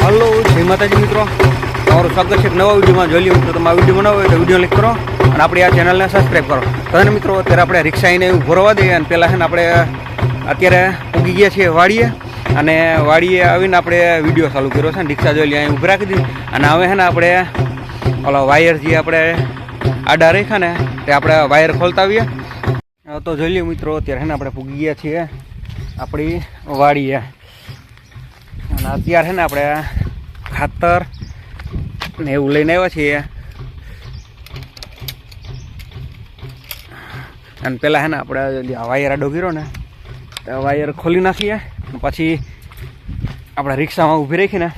Hello જય માતાજી મિત્રો, તમારું સ્વાગત છે એક નવા વિડીયોમાં. જોઈ લો મિત્રો, તમે આ વિડીયો બનાવો હોય તો વિડીયો ક્લિક કરો અને આપણી આ ચેનલને સબસ્ક્રાઈબ કરો. તો મિત્રો અત્યારે આપણે રિક્ષા આવીને એવું ભરવા દઈએ અને પહેલાં છે ને આપણે અત્યારે ઉગી ગયા છીએ વાડીએ, અને વાડીએ આવીને આપણે વિડીયો ચાલુ કર્યો છે ને રિક્ષા જોઈ લઈએ અહીં ઊભી રાખી દીધી. અને હવે છે ને આપણે ઓલા વાયર જે આપણે આડા રાખ્યા ને તે આપણે વાયર ખોલતા આવીએ. તો જોઈ લો મિત્રો, અત્યારે છે ને આપણે પૂગી ગયા છીએ આપણી વાડીએ, અને અત્યારે છે ને આપણે ખાતર ને એવું લઈને આવ્યા છીએ. અને પહેલાં છે ને આપણે વાયર આડો કર્યો ને વાયર ખોલી નાખીએ, પછી આપણે રિક્ષામાં ઊભી રાખીને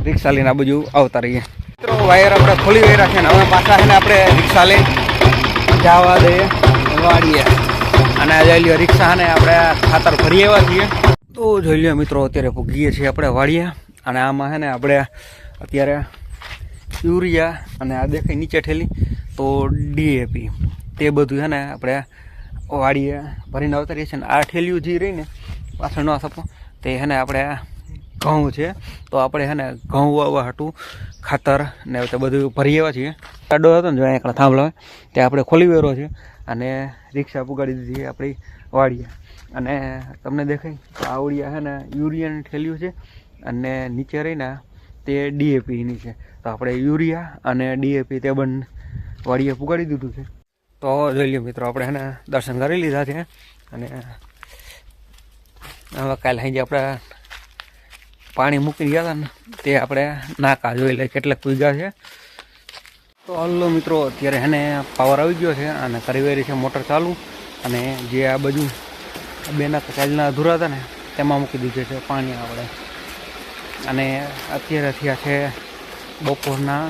રિક્ષા લઈને આ બાજુ આવતા રહીએ. મિત્રો વાયર આપણે ખોલી વહી રાખીએ ને હવે પાછા છે ને આપણે રિક્ષા લઈને જવા દઈએ વાડીએ. અને જોઈ લ્યો રિક્ષા ને આપણે ખાતર ભરી આવ્યા છીએ. તો જોઈ લ્યો મિત્રો, અત્યારે પૂગીએ છીએ આપણે વાડીએ, અને આમાં છે ને આપણે અત્યારે યુરિયા અને આ દેખાય નીચે ઠેલી તો DAP તે બધું છે ને આપણે વાડીએ ભરીને આવતા છીએ. ને આ ઠેલિયું જે રહીને પાછળ ન સપો તે છે ને આપણે ઘઉં છે, તો આપણે છે ને ઘઉં વાવવા હાટું ખાતર ને તે બધું ભરી આવ્યા છીએ. આડો હતો ને જો અહીંયા થાંભલો તે આપણે ખોલી વેરો છે અને રિક્ષા પુગાડી દીધી આપણી વાડીએ. અને તમને દેખાય તો આવડિયા છે ને યુરિયાની ઠેલ્યું છે અને નીચે રહીને તે DAPની છે. તો આપણે યુરિયા અને DAP તે બંને વાડીએ પુગાડી દીધું છે. તો જોઈ લો મિત્રો, આપણે છે ને દર્શન કરી લીધા છે, અને હવે કાલે સાંજે આપણે પાણી મૂકી ગયા હતા ને તે આપણે નાકા જોઈ લઈએ કેટલાક પૂગ્યા છે. તો હલો મિત્રો, અત્યારે એને પાવર આવી ગયો છે અને કરી વેરી છે મોટર ચાલુ, અને જે આ બાજુ બેના કાલના અધૂરા હતા ને તેમાં મૂકી દીધું છે પાણી આપણે. અને અત્યારે થયા છે બપોરના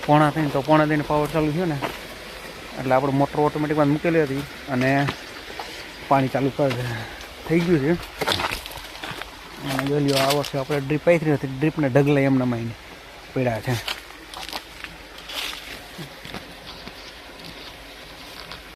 3:30, તો 3:30 પાવર ચાલુ થયો ને એટલે આપણે મોટર ઓટોમેટિકમાં મૂકેલી હતી અને પાણી ચાલુ થઈ ગયું છે. અને જોઈ લો આ વર્ષે આપણે ડ્રીપ આવી હતી, ડ્રીપને ઢગલા એમના માઈને પડ્યા છે.